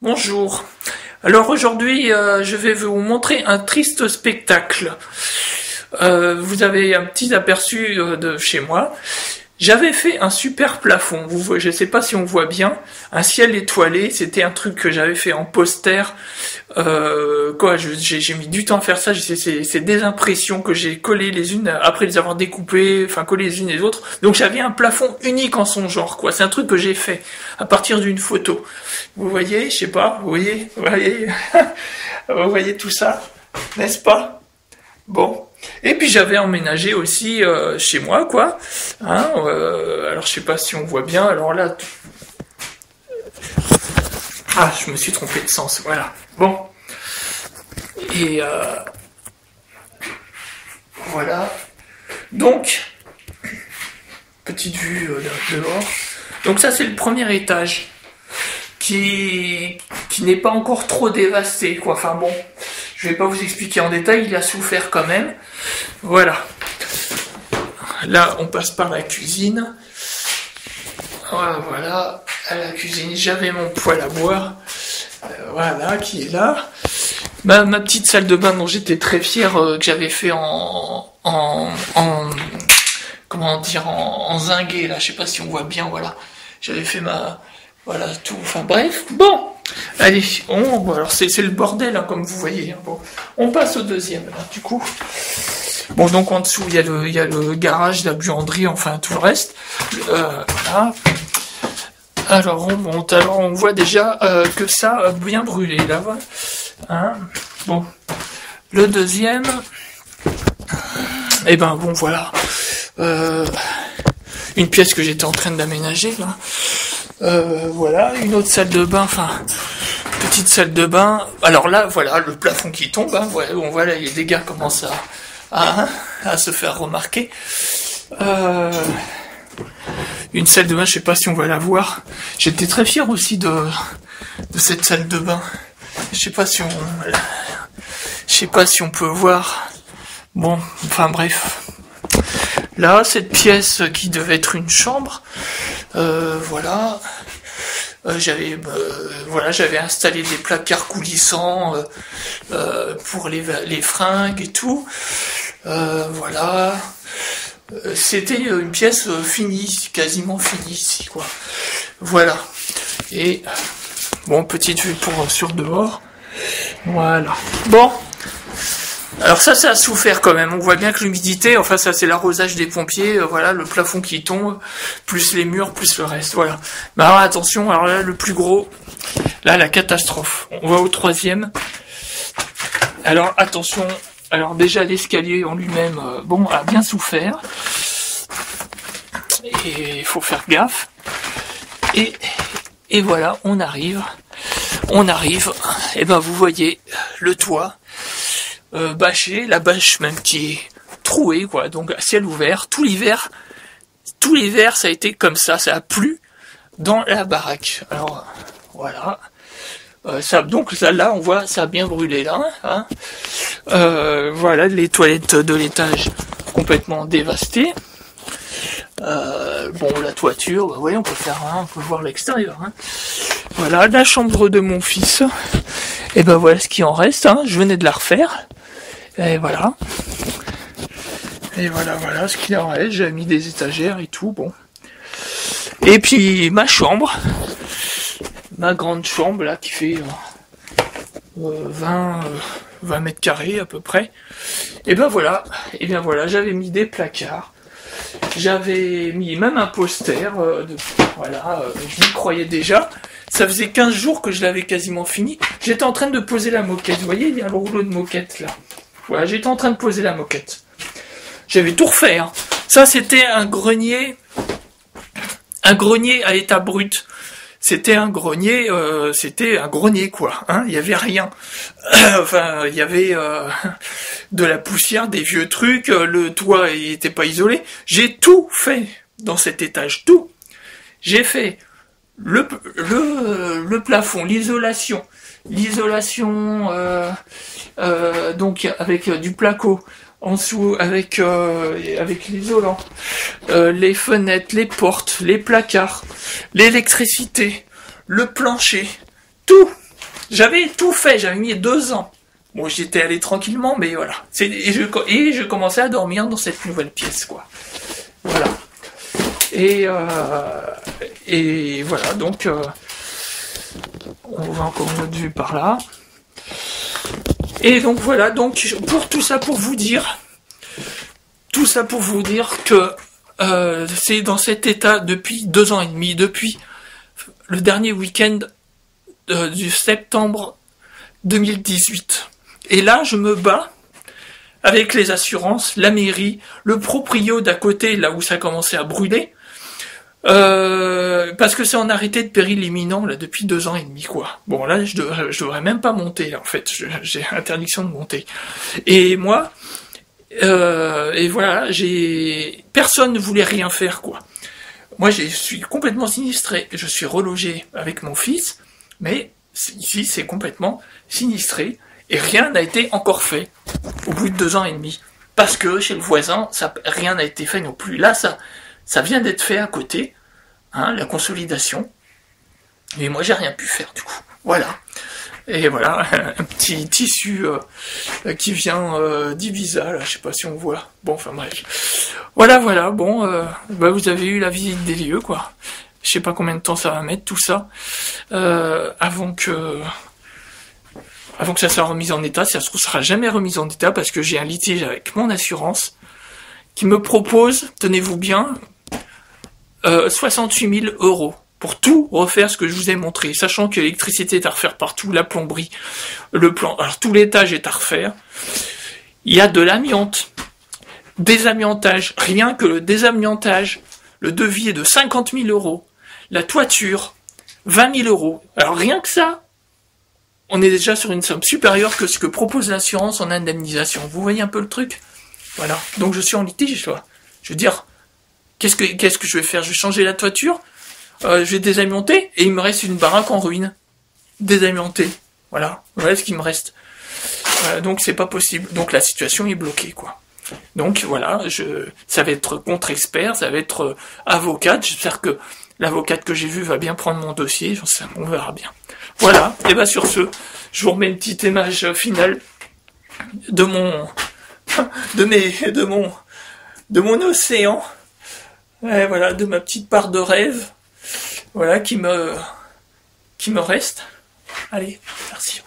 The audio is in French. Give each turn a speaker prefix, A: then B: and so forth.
A: Bonjour. Alors aujourd'hui, je vais vous montrer un triste spectacle. Vous avez un petit aperçu de chez moi. J'avais fait un super plafond. Je ne sais pas si on voit bien. Un ciel étoilé. C'était un truc que j'avais fait en poster. J'ai mis du temps à faire ça. C'est des impressions que j'ai collées les unes après les avoir découpées, enfin collées les unes les autres. Donc j'avais un plafond unique en son genre, quoi. C'est un truc que j'ai fait à partir d'une photo. Vous voyez, je sais pas. Vous voyez, vous voyez tout ça, n'est-ce pas? Bon. Et puis j'avais emménagé aussi chez moi, quoi. Alors je sais pas si on voit bien. Alors là, je me suis trompé de sens. Voilà. Bon. Et voilà. Donc, petite vue dehors. Donc ça c'est le premier étage qui n'est pas encore trop dévasté, quoi. Enfin bon. Je vais pas vous expliquer en détail, il a souffert quand même. Voilà. Là, on passe par la cuisine. Voilà, à la cuisine, j'avais mon poêle à bois. Voilà, qui est là. Ma petite salle de bain dont j'étais très fier, que j'avais fait en zingué, là, je sais pas si on voit bien, voilà. J'avais fait voilà, tout, enfin bref, bon. Allez, alors c'est le bordel, hein, comme vous voyez. Hein. Bon, on passe au deuxième, là, du coup. Bon, donc en dessous, il y a le garage, la buanderie, enfin tout le reste. Voilà. Alors on monte, alors on voit déjà que ça a bien brûlé, là, voilà. Hein. Bon, le deuxième, et ben bon, voilà. Une pièce que j'étais en train d'aménager, là. Voilà, une autre salle de bain, enfin, petite salle de bain. Alors là, voilà, le plafond qui tombe, hein, voilà, on voit là, les dégâts commencent à se faire remarquer. Une salle de bain, je sais pas si on va la voir. J'étais très fier aussi de cette salle de bain. Je sais pas si on peut voir. Bon, enfin bref. Là, cette pièce qui devait être une chambre, voilà. J'avais installé des placards coulissants pour les fringues et tout. Voilà. C'était une pièce finie, quasiment finie ici, quoi. Voilà. Et bon, petite vue sur dehors. Voilà. Bon. Alors ça a souffert quand même, on voit bien que l'humidité, enfin ça c'est l'arrosage des pompiers, voilà, le plafond qui tombe, plus les murs, plus le reste, voilà. Mais alors attention, alors là le plus gros, là la catastrophe, on va au troisième. Alors attention, alors déjà l'escalier en lui-même, bon, a bien souffert, et il faut faire gaffe, et voilà, on arrive, et ben vous voyez le toit, bâché, la bâche même qui est trouée, quoi, donc à ciel ouvert, tout l'hiver ça a été comme ça a plu dans la baraque. Alors voilà, donc là on voit ça a bien brûlé là, hein. Voilà, les toilettes de l'étage complètement dévastées. Bon, la toiture, bah, voyez, on peut voir l'extérieur, hein. Voilà, la chambre de mon fils, et ben voilà ce qui en reste, hein. Je venais de la refaire. Et voilà. Et voilà ce qu'il en reste. J'ai mis des étagères et tout, bon. Et puis ma chambre, ma grande chambre là qui fait 20 mètres carrés à peu près. Et ben voilà, j'avais mis des placards. J'avais mis même un poster, je m'y croyais déjà. Ça faisait 15 jours que je l'avais quasiment fini. J'étais en train de poser la moquette. Vous voyez, il y a le rouleau de moquette là. Voilà, j'étais en train de poser la moquette. J'avais tout refait. Hein. Ça, c'était un grenier à état brut. C'était un grenier quoi. Hein. Il y avait rien. Enfin, il y avait de la poussière, des vieux trucs. Le toit il était pas isolé. J'ai tout fait dans cet étage. Tout. J'ai fait le plafond, l'isolation, donc avec du placo, en dessous avec l'isolant, les fenêtres, les portes, les placards, l'électricité, le plancher, tout, J'avais tout fait, j'avais mis 2 ans. Bon, j'étais allé tranquillement, mais voilà. Et je commençais à dormir dans cette nouvelle pièce, quoi. Voilà. Et voilà, donc on voit encore une autre vue par là. Et donc voilà, donc pour tout ça pour vous dire que c'est dans cet état depuis 2 ans et demi, depuis le dernier week-end du septembre 2018. Et là, je me bats avec les assurances, la mairie, le proprio d'à côté, là où ça commençait à brûler, parce que c'est en arrêté de péril imminent là depuis 2 ans et demi, quoi. Bon, là, je devrais même pas monter, là, en fait, j'ai interdiction de monter. Et moi, et voilà, personne ne voulait rien faire, quoi. Moi, je suis complètement sinistré. Je suis relogé avec mon fils, mais ici, c'est complètement sinistré. Et rien n'a été encore fait au bout de 2 ans et demi. Parce que chez le voisin, rien n'a été fait non plus. Là, ça vient d'être fait à côté, hein, la consolidation. Et moi, j'ai rien pu faire, du coup. Voilà. Et voilà, un petit tissu qui vient d'Ibiza, là, je sais pas si on voit. Bon, enfin bref. Voilà, bon, vous avez eu la visite des lieux, quoi. Je sais pas combien de temps ça va mettre, tout ça, avant que ça soit remis en état. Ça se sera jamais remis en état parce que j'ai un litige avec mon assurance qui me propose, tenez-vous bien, 68 000 € pour tout refaire ce que je vous ai montré, sachant que l'électricité est à refaire partout, la plomberie, le plan, alors tout l'étage est à refaire. Il y a de l'amiante, désamiantage, rien que le désamiantage, le devis est de 50 000 €, la toiture, 20 000 €. Alors rien que ça, on est déjà sur une somme supérieure que ce que propose l'assurance en indemnisation. Vous voyez un peu le truc? Voilà. Donc je suis en litige, quoi. Je veux dire, qu'est-ce que je vais faire? Je vais changer la toiture, je vais désamianter, et il me reste une baraque en ruine. Désamiantée. Voilà ce qui me reste. Donc c'est pas possible. Donc la situation est bloquée, quoi. Donc voilà, ça va être contre-expert, ça va être avocate. J'espère que l'avocate que j'ai vue va bien prendre mon dossier. On verra bien. Voilà. Et sur ce, je vous remets une petite image finale de mon océan. Et voilà, de ma petite part de rêve. Voilà, qui me reste. Allez, merci.